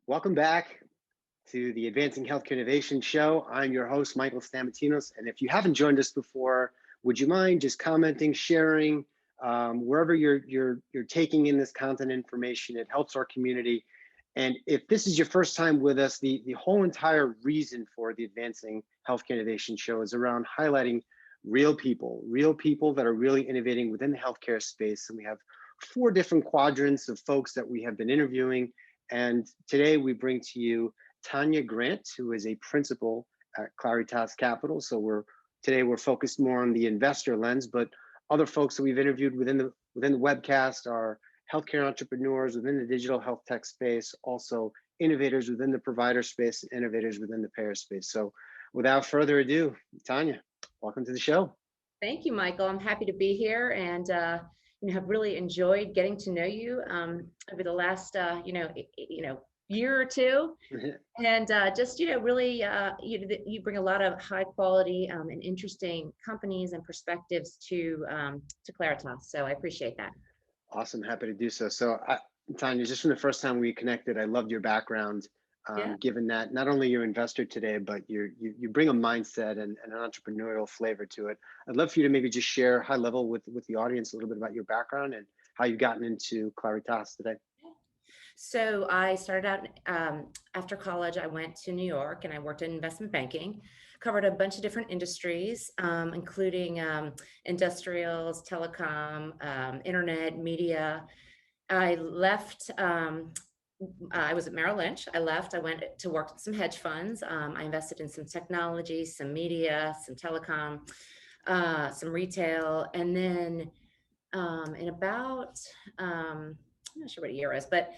Welcome back to the Advancing Healthcare Innovation Show. I'm your host, Michael Stamatinos. And if you haven't joined us before, would you mind just commenting, sharing, wherever you're taking in this content information? It helps our community. And if this is your first time with us, the whole entire reason for the Advancing Healthcare Innovation Show is around highlighting real people that are really innovating within the healthcare space. And we have 4 different quadrants of folks that we have been interviewing. And today we bring to you Tania Grant, who is a principal at Claritas Capital. So today we're focused more on the investor lens, but other folks that we've interviewed within the webcast are healthcare entrepreneurs within the digital health tech space, also innovators within the provider space, innovators within the payer space. So without further ado, Tania, welcome to the show. Thank you, Michael. I'm happy to be here and have really enjoyed getting to know you over the last year or two, and really you bring a lot of high quality and interesting companies and perspectives to Claritas. So I appreciate that. Awesome, happy to do so. So Tania, just from the first time we connected, I loved your background. Given that not only you're an investor today, but you bring a mindset and an entrepreneurial flavor to it. I'd love for you to maybe just share high level with the audience a little bit about your background and how you've gotten into Claritas today. So I started out after college. I went to New York and I worked in investment banking, covered a bunch of different industries, including industrials, telecom, internet, media. I left. I was at Merrill Lynch. I left. I went to work at some hedge funds. I invested in some technology, some media, some telecom, some retail. And then in about, I'm not sure what year it was, but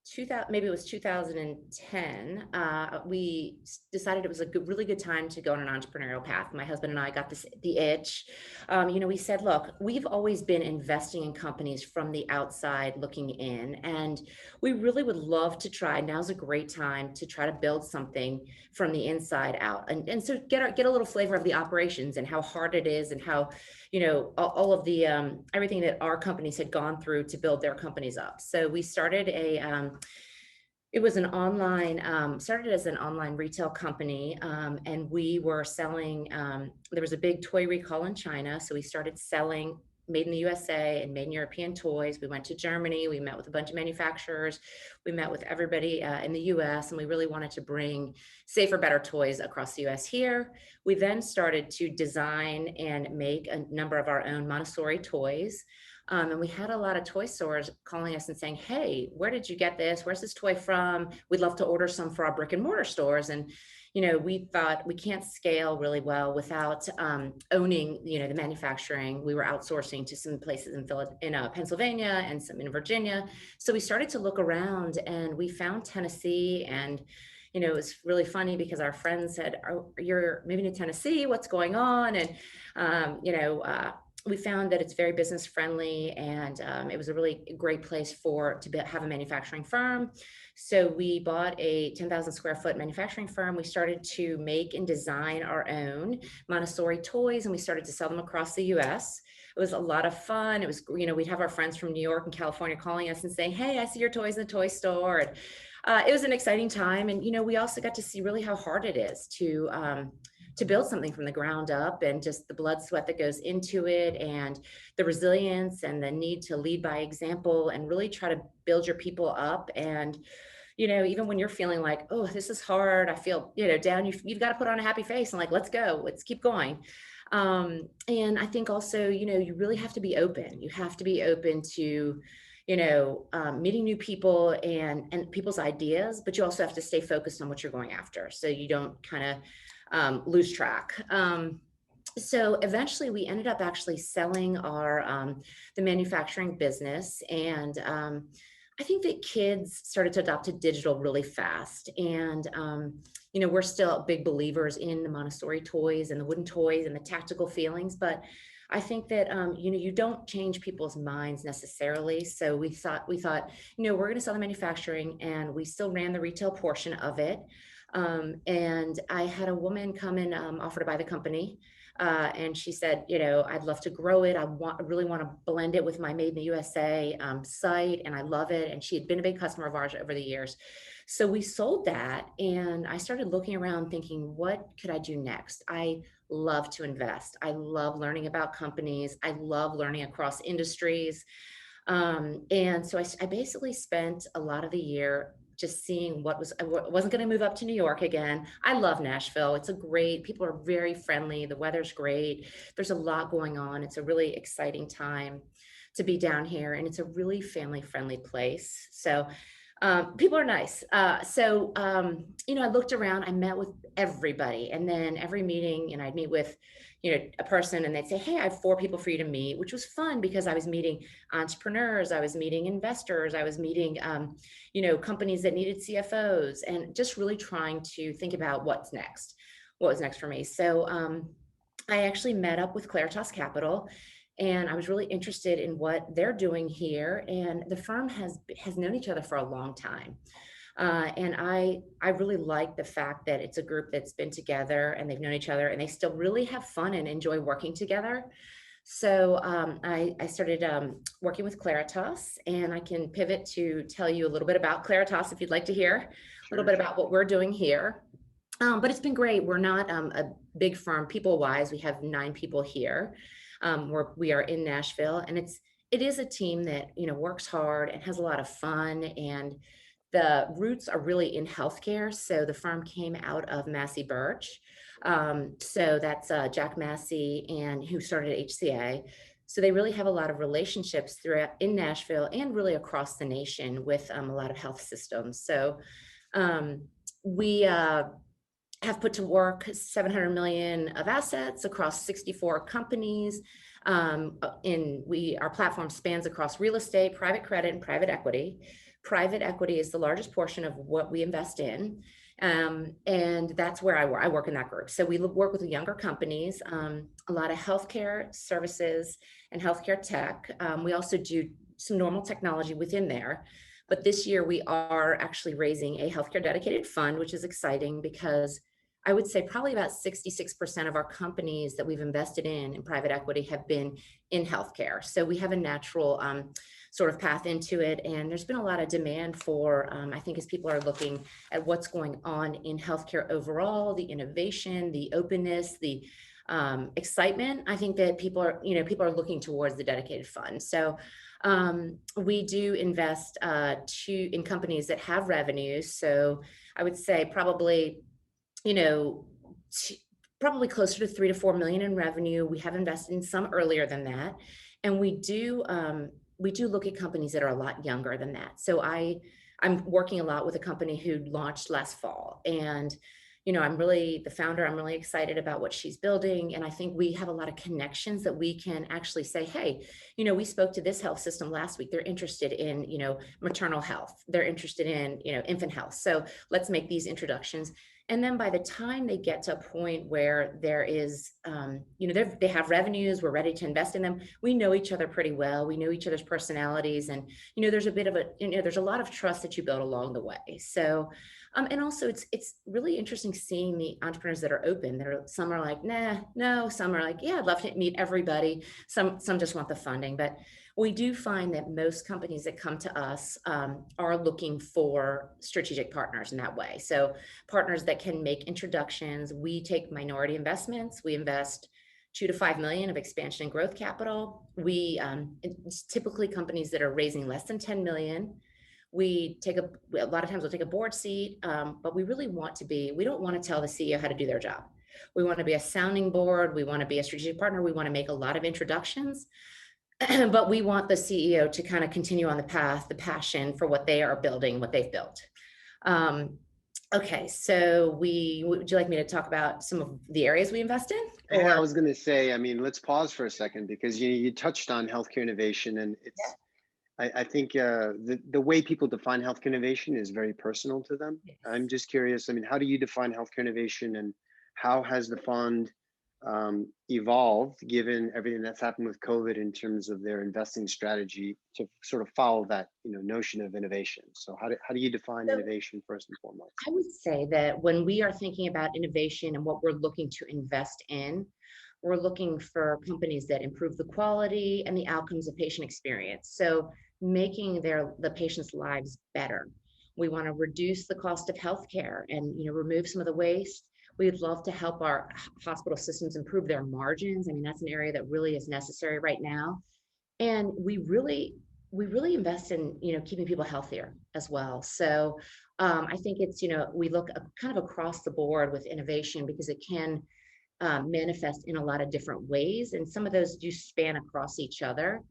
2000, maybe it was 2010, we decided it was a really good time to go on an entrepreneurial path. My husband and I got the itch. We said, look, we've always been investing in companies from the outside looking in, and we really would love to try. Now's a great time to try to build something from the inside out, and so get a little flavor of the operations and how hard it is, and how all of the everything that our companies had gone through to build their companies up. So we started it was an online, started as an online retail company, and we were selling, there was a big toy recall in China. So we started selling made in the USA and made in European toys. We went to Germany, we met with a bunch of manufacturers, we met with everybody in the US, and we really wanted to bring safer, better toys across the US here. We then started to design and make a number of our own Montessori toys. And we had a lot of toy stores calling us and saying, hey, where did you get this? Where's this toy from? We'd love to order some for our brick and mortar stores. And we thought we can't scale really well without owning, the manufacturing. We were outsourcing to some places in Pennsylvania and some in Virginia. So we started to look around and we found Tennessee. And, it was really funny because our friends said, oh, you're moving to Tennessee, what's going on? And, we found that it's very business friendly, and it was a really great place to have a manufacturing firm. So we bought a 10,000 square foot manufacturing firm. We started to make and design our own Montessori toys, and we started to sell them across the US. It was a lot of fun. It was, we'd have our friends from New York and California calling us and saying, hey, I see your toys in the toy store. And, it was an exciting time. And, we also got to see really how hard it is to build something from the ground up, and just the blood sweat that goes into it, and the resilience and the need to lead by example and really try to build your people up. And, even when you're feeling like, oh, this is hard, I feel, down, you've got to put on a happy face and like, let's go, let's keep going. And I think also, you really have to be open. You have to be open to, meeting new people and people's ideas, but you also have to stay focused on what you're going after, so you don't kind of lose track. So eventually we ended up actually selling our the manufacturing business, and I think that kids started to adopt to digital really fast. And we're still big believers in the Montessori toys and the wooden toys and the tactical feelings, but I think that you don't change people's minds necessarily. So we thought we're going to sell the manufacturing, and we still ran the retail portion of it. And I had a woman come and offer to buy the company. And she said, I'd love to grow it. I really want to blend it with my Made in the USA site, and I love it. And she had been a big customer of ours over the years. So we sold that, and I started looking around thinking, what could I do next? I love to invest. I love learning about companies. I love learning across industries. And so I basically spent a lot of the year just seeing I wasn't going to move up to New York again. I love Nashville. People are very friendly. The weather's great. There's a lot going on. It's a really exciting time to be down here, and it's a really family friendly place. So people are nice. I looked around, I met with everybody, and then every meeting, and I'd meet with, a person, and they'd say, hey, I have 4 people for you to meet, which was fun because I was meeting entrepreneurs, I was meeting investors, I was meeting, companies that needed CFOs, and just really trying to think about what was next for me. So I actually met up with Claritas Capital, and I was really interested in what they're doing here. And the firm has known each other for a long time. And I really like the fact that it's a group that's been together and they've known each other, and they still really have fun and enjoy working together. So I started working with Claritas, and I can pivot to tell you a little bit about Claritas if you'd like to hear a little bit about what we're doing here. But it's been great. We're not a big firm people-wise. We have 9 people here. We are in Nashville, and it is a team that works hard and has a lot of fun, and the roots are really in healthcare. So the firm came out of Massey Birch. So that's Jack Massey, and who started HCA. So they really have a lot of relationships throughout in Nashville and really across the nation with a lot of health systems. So we have put to work 700 million of assets across 64 companies. Our platform spans across real estate, private credit, and private equity. Private equity is the largest portion of what we invest in. And that's where I work. I work in that group. So we work with younger companies, a lot of healthcare services and healthcare tech. We also do some normal technology within there. But this year we are actually raising a healthcare dedicated fund, which is exciting because I would say probably about 66% of our companies that we've invested in private equity have been in healthcare. So we have a natural sort of path into it. And there's been a lot of demand for, I think, as people are looking at what's going on in healthcare overall, the innovation, the openness, the excitement. I think that people are looking towards the dedicated fund. So we do invest in companies that have revenues. So I would say probably closer to 3 to 4 million in revenue. We have invested in some earlier than that. And we do look at companies that are a lot younger than that. So I'm working a lot with a company who launched last fall, and I'm really excited about what she's building. And I think we have a lot of connections that we can actually say, hey, we spoke to this health system last week. They're interested in, maternal health. They're interested in, infant health. So let's make these introductions. And then by the time they get to a point where there is, they have revenues, we're ready to invest in them. We know each other pretty well. We know each other's personalities, and there's a bit of there's a lot of trust that you build along the way. So, and also it's really interesting seeing the entrepreneurs that are open. Some are like, nah, no. Some are like, yeah, I'd love to meet everybody. Some just want the funding, but we do find that most companies that come to us are looking for strategic partners in that way. So partners that can make introductions. We take minority investments. We invest 2 to 5 million of expansion and growth capital. It's typically companies that are raising less than 10 million. A lot of times we'll take a board seat, but we don't want to tell the CEO how to do their job. We want to be a sounding board. We want to be a strategic partner. We want to make a lot of introductions. But we want the CEO to kind of continue on the path, the passion for what they are building, what they've built. Okay, so would you like me to talk about some of the areas we invest in? And I was going to say, let's pause for a second, because you touched on healthcare innovation, and I think the way people define healthcare innovation is very personal to them. Yes. I'm just curious, how do you define healthcare innovation, and how has the fund evolved given everything that's happened with COVID in terms of their investing strategy to sort of follow that notion of innovation? So how do you define innovation first and foremost? I would say that when we are thinking about innovation and what we're looking to invest in, we're looking for companies that improve the quality and the outcomes of patient experience. So making the patients' lives better. We want to reduce the cost of healthcare and, remove some of the waste. We'd love to help our hospital systems improve their margins. I mean, that's an area that really is necessary right now. And we really invest in, keeping people healthier as well. So I think it's, we look kind of across the board with innovation because it can manifest in a lot of different ways. And some of those do span across each other.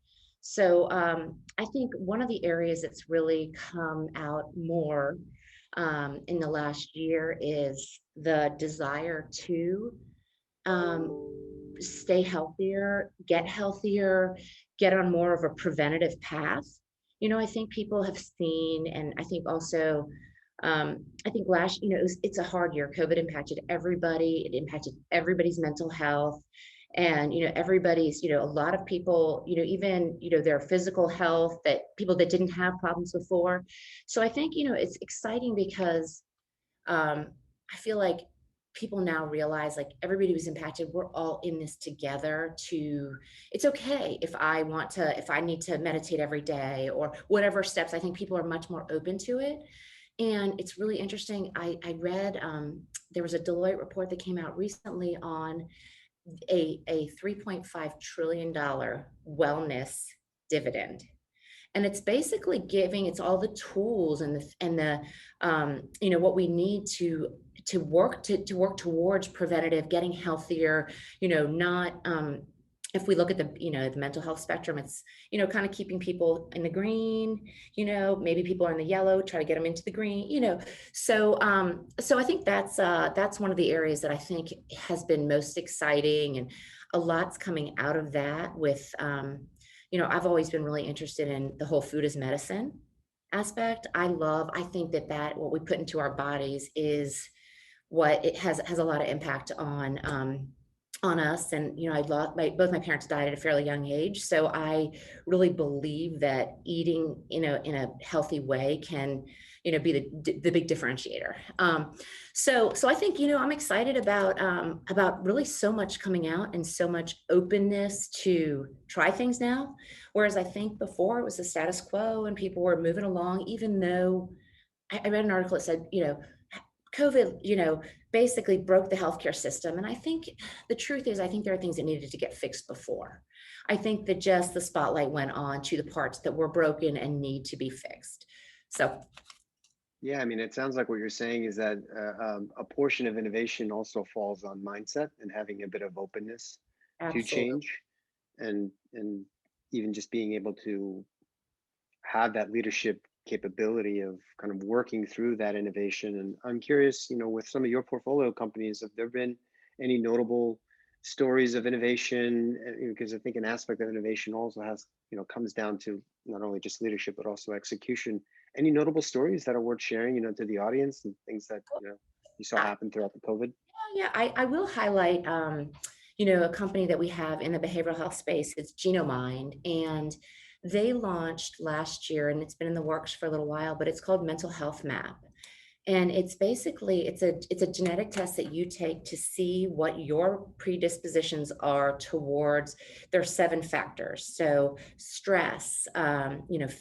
So I think one of the areas that's really come out more in the last year is the desire to stay healthier, get on more of a preventative path. I think people have seen, and I think also, I think it's a hard year. COVID impacted everybody. It impacted everybody's mental health. And, everybody's, a lot of people, even, their physical health, that people that didn't have problems before. So I think, it's exciting because I feel like people now realize, like, everybody who's impacted, we're all in this together. It's okay if I need to meditate every day or whatever steps. I think people are much more open to it. And it's really interesting. I read, there was a Deloitte report that came out recently on a $3.5 trillion wellness dividend. And it's basically it's all the tools and the what we need to work towards preventative, getting healthier, not if we look at the mental health spectrum, it's, kind of keeping people in the green, maybe people are in the yellow, try to get them into the green, so I think that's one of the areas that I think has been most exciting, and a lot's coming out of that with, I've always been really interested in the whole food as medicine aspect. I think that what we put into our bodies is what it has a lot of impact on us. And, both my parents died at a fairly young age. So I really believe that eating, in a healthy way can, be the big differentiator. So I think, I'm excited about really so much coming out and so much openness to try things now. Whereas I think before it was the status quo and people were moving along, even though I read an article that said, COVID, basically broke the healthcare system. And I think the truth is, I think there are things that needed to get fixed before. I think that just the spotlight went on to the parts that were broken and need to be fixed. So. Yeah, I mean, it sounds like what you're saying is that a portion of innovation also falls on mindset and having a bit of openness to change, and even just being able to have that leadership capability of kind of working through that innovation. And I'm curious, with some of your portfolio companies, have there been any notable stories of innovation? Because I think an aspect of innovation also has, comes down to not only just leadership, but also execution. Any notable stories that are worth sharing, to the audience, and things that, you saw happen throughout the COVID? Yeah, I will highlight, a company that we have in the behavioral health space. It's Genomind, and they launched last year, and it's been in the works for a little while, but it's called Mental Health Map. And it's basically, it's a genetic test that you take to see what your predispositions are towards. There's 7 factors. So stress,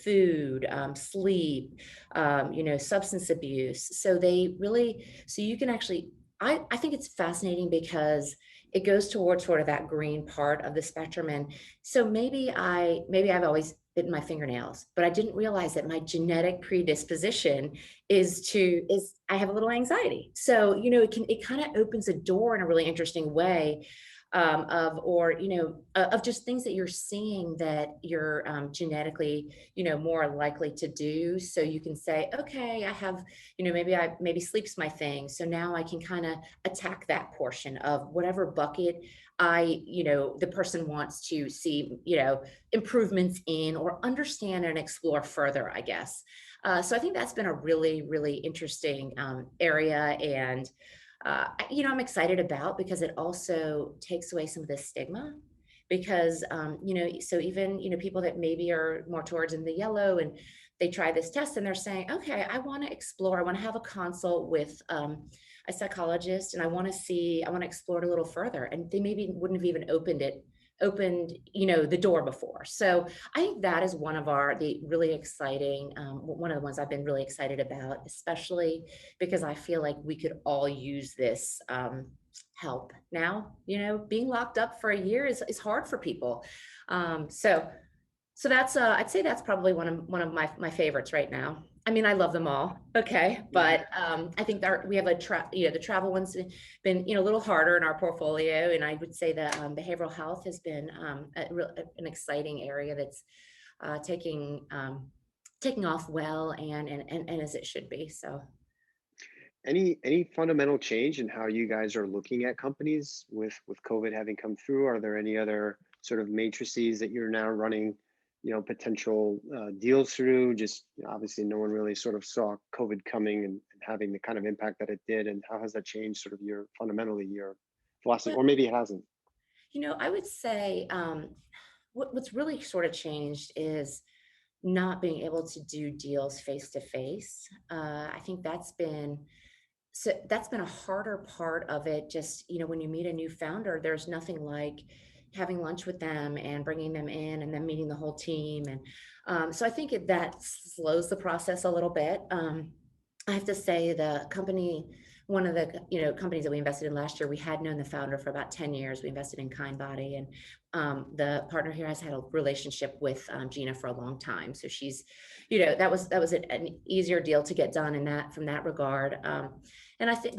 food, sleep, substance abuse. So you can actually, I think it's fascinating because it goes towards sort of that green part of the spectrum. And so maybe I've always bitten my fingernails, but I didn't realize that my genetic predisposition is I have a little anxiety. So, it kind of opens a door in a really interesting way of just things that you're seeing that you're genetically, more likely to do. So you can say, okay, I have, maybe sleep's my thing. So now I can kind of attack that portion of whatever bucket the person wants to see, improvements in or understand and explore further, I guess. So I think that's been a really, really interesting area. And I'm excited about, because it also takes away some of the stigma, because, so even, people that maybe are more towards in the yellow and they try this test and they're saying, okay, I want to explore, I want to have a consult with a psychologist and I want to explore it a little further. And they maybe wouldn't have even opened, the door before. So I think that is the really exciting, one of the ones I've been really excited about, especially because I feel like we could all use this help now. Being locked up for a year is hard for people. So that's I'd say that's probably one of my favorites right now. I mean, I love them all. Okay, but I think that we have the travel one's been a little harder in our portfolio, and I would say that behavioral health has been an exciting area that's taking off well and as it should be. So Any fundamental change in how you guys are looking at companies with COVID having come through? Are there any other sort of matrices that you're now running, potential deals through? Just obviously, no one really sort of saw COVID coming and having the kind of impact that it did. And how has that changed sort of fundamentally your philosophy, or maybe it hasn't? I would say what's really sort of changed is not being able to do deals face to face. I think that's been a harder part of it. Just, when you meet a new founder, there's nothing like having lunch with them and bringing them in and then meeting the whole team. And so I think that slows the process a little bit. I have to say one of the companies that we invested in last year, we had known the founder for about 10 years. We invested in Kindbody, and the partner here has had a relationship with Gina for a long time. So she's, that was an easier deal to get done from that regard. And I think,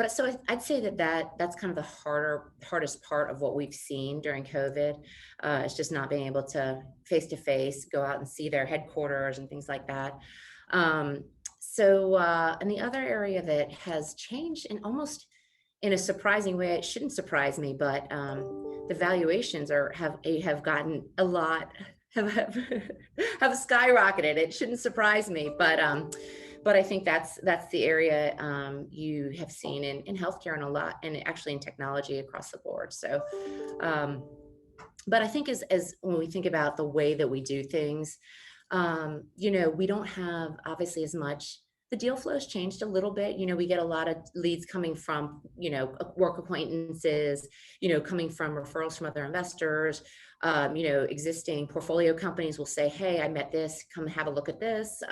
I'd say that's kind of the hardest part of what we've seen during COVID. Is just not being able to face go out and see their headquarters and things like that. And the other area that has changed, and almost in a surprising way, it shouldn't surprise me, but the valuations have gotten a lot, have skyrocketed. It shouldn't surprise me, but I think that's the area you have seen in healthcare and a lot, and actually in technology across the board. So, but I think as when we think about the way that we do things, we don't have obviously as much. The deal flow has changed a little bit. We get a lot of leads coming from, work acquaintances, coming from referrals from other investors. Existing portfolio companies will say, hey, I met this, come have a look at this.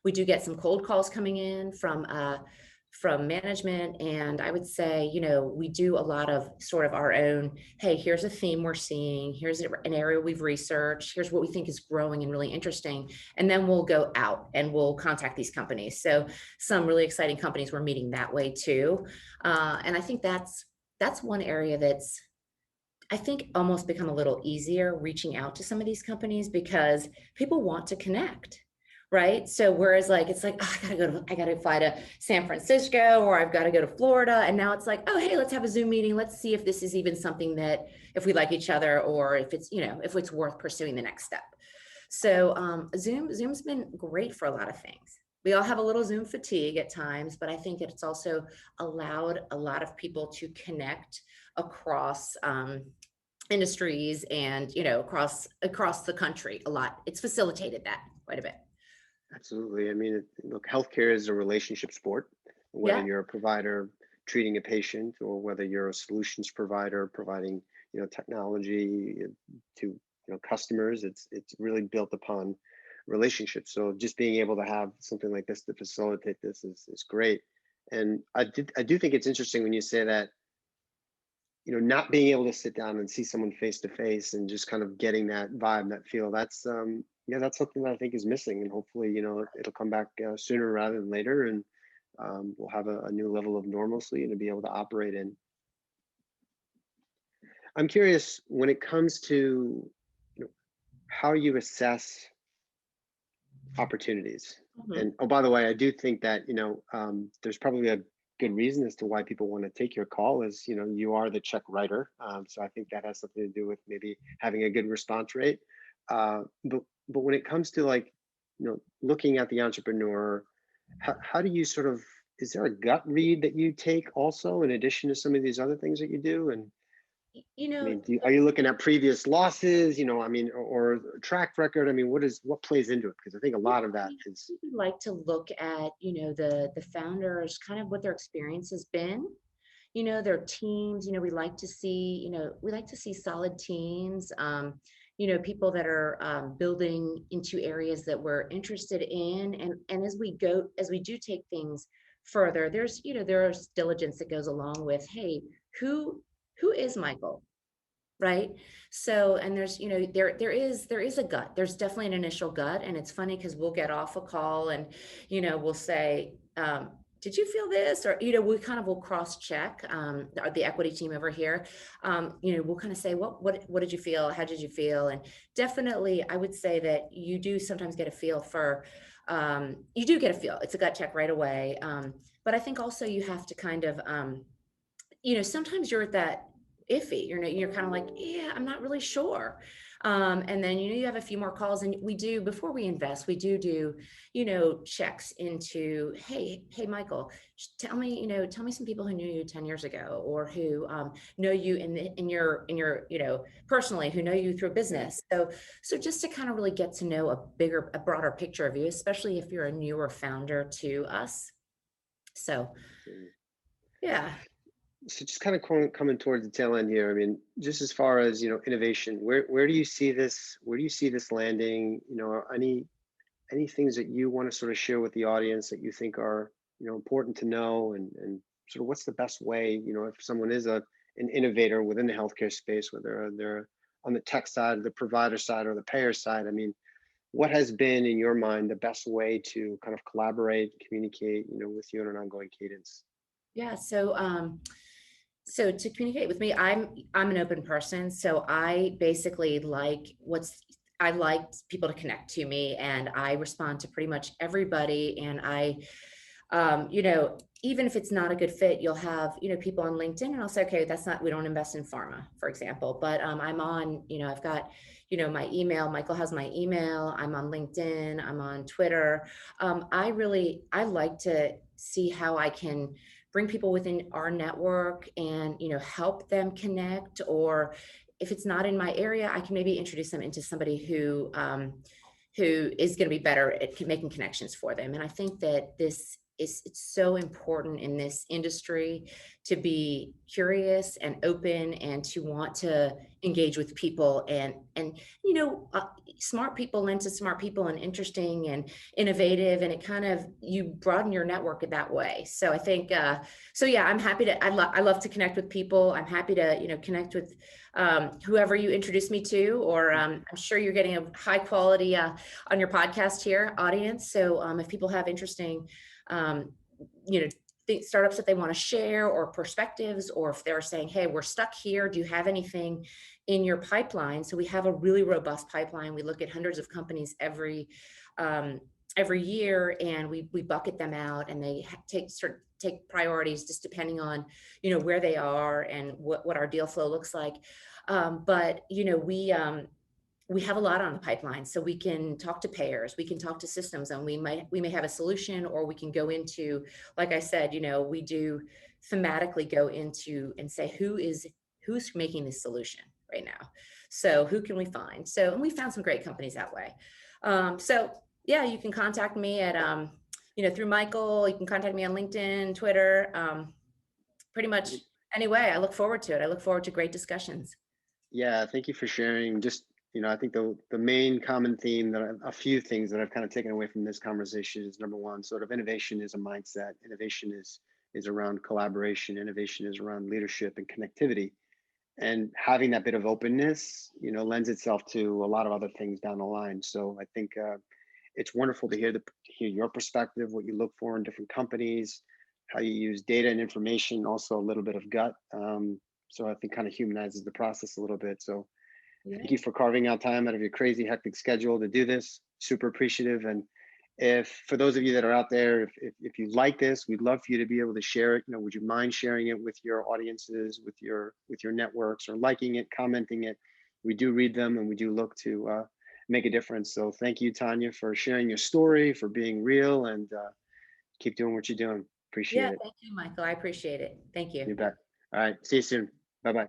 We do get some cold calls coming in from management. And I would say, we do a lot of sort of our own, hey, here's a theme we're seeing, here's an area we've researched, here's what we think is growing and really interesting. And then we'll go out and we'll contact these companies. So some really exciting companies we're meeting that way too. And I think that's one area that's, I think, almost become a little easier reaching out to some of these companies because people want to connect. Right. So whereas it's like, oh, I gotta fly to San Francisco, or I've got to go to Florida. And now it's like, oh, hey, let's have a Zoom meeting. Let's see if this is even something that, if we like each other, or if it's, if it's worth pursuing the next step. So Zoom's been great for a lot of things. We all have a little Zoom fatigue at times, but I think it's also allowed a lot of people to connect across industries and, across the country a lot. It's facilitated that quite a bit. Absolutely. I mean, look, healthcare is a relationship sport, whether you're a provider treating a patient, or whether you're a solutions provider providing, technology to, customers. It's really built upon relationships. So just being able to have something like this to facilitate this is great. And I do think it's interesting when you say that, not being able to sit down and see someone face to face and just kind of getting that vibe, that feel, that's that's something that I think is missing, and hopefully, it'll come back sooner rather than later, and we'll have a new level of normalcy to be able to operate in. I'm curious when it comes to how you assess opportunities. Mm-hmm. And oh, by the way, I do think that there's probably a good reason as to why people want to take your call is you are the check writer, so I think that has something to do with maybe having a good response rate. But when it comes to looking at the entrepreneur, how do you sort of, is there a gut read that you take also in addition to some of these other things that you do? And You I know, mean, are you looking at previous losses, I mean, or track record? I mean, what plays into it? Because I think a lot of that is, we like to look at, the founders, kind of what their experience has been, their teams. We like to see, solid teams, people that are building into areas that we're interested in. And as we do take things further, there's diligence that goes along with, hey, who is Michael? Right. So, and there's, there is a gut. There's definitely an initial gut. And it's funny because we'll get off a call and, we'll say, did you feel this? Or, we kind of will cross check, the equity team over here. We'll kind of say, what did you feel? How did you feel? And definitely, I would say that you do sometimes get a feel for, you do get a feel. It's a gut check right away. But I think also you have to kind of, sometimes you're at that iffy, you're kind of like, yeah, I'm not really sure. And then, you have a few more calls, and before we invest, we do, checks into, hey, Michael, tell me some people who knew you 10 years ago, or who know you in your, personally, who know you through business. So just to kind of really get to know a broader picture of you, especially if you're a newer founder to us. So, yeah. so just kind of coming towards the tail end here. I mean, just as far as, innovation, where do you see this? Where do you see this landing? Are any things that you want to sort of share with the audience that you think are, important to know, and sort of what's the best way, if someone is an innovator within the healthcare space, whether they're on the tech side, the provider side, or the payer side. I mean, what has been in your mind the best way to kind of collaborate, communicate, with you on an ongoing cadence? Yeah. So to communicate with me, I'm an open person. So I basically I like people to connect to me, and I respond to pretty much everybody. And even if it's not a good fit, you'll have, people on LinkedIn, and I'll say, okay, we don't invest in pharma, for example, but I'm on, I've got, my email. Michael has my email. I'm on LinkedIn. I'm on Twitter. I like to see how I can bring people within our network and, help them connect. Or if it's not in my area, I can maybe introduce them into somebody who is going to be better at making connections for them. And I think that it's so important in this industry to be curious and open, and to want to engage with people, and smart people lend to smart people, and interesting and innovative, and it kind of, you broaden your network that way. So I think so yeah, I'm happy to, I love to connect with people. I'm happy to connect with whoever you introduce me to, or I'm sure you're getting a high quality on your podcast here, audience. So if people have interesting startups that they want to share, or perspectives, or if they're saying, hey, we're stuck here, do you have anything in your pipeline? So we have a really robust pipeline. We look at hundreds of companies every year, and we bucket them out, and they take priorities just depending on where they are and what our deal flow looks like. But we have a lot on the pipeline, so we can talk to payers, we can talk to systems, and we may have a solution, or we can go into, like I said, we do thematically go into and say, who's making this solution right now? So who can we find? So, and we found some great companies that way. So yeah, you can contact me at, through Michael. You can contact me on LinkedIn, Twitter, pretty much. Anyway, I look forward to it. I look forward to great discussions. Yeah, thank you for sharing. Just, I think the main common theme, that a few things that I've kind of taken away from this conversation is, number one, sort of innovation is a mindset. Innovation is around collaboration. Innovation is around leadership and connectivity. And having that bit of openness, lends itself to a lot of other things down the line. So I think it's wonderful to hear your perspective, what you look for in different companies, how you use data and information, also a little bit of gut. So I think kind of humanizes the process a little bit. So thank you for carving out time out of your crazy hectic schedule to do this. Super appreciative. And for those of you that are out there, if you like this, we'd love for you to be able to share it. Would you mind sharing it with your audiences, with your networks, or liking it, commenting it? We do read them, and we do look to make a difference. So thank you, Tanya, for sharing your story, for being real, and keep doing what you're doing. Appreciate it. Thank you, Michael. I appreciate it. Thank you. You bet. All right. See you soon. Bye-bye.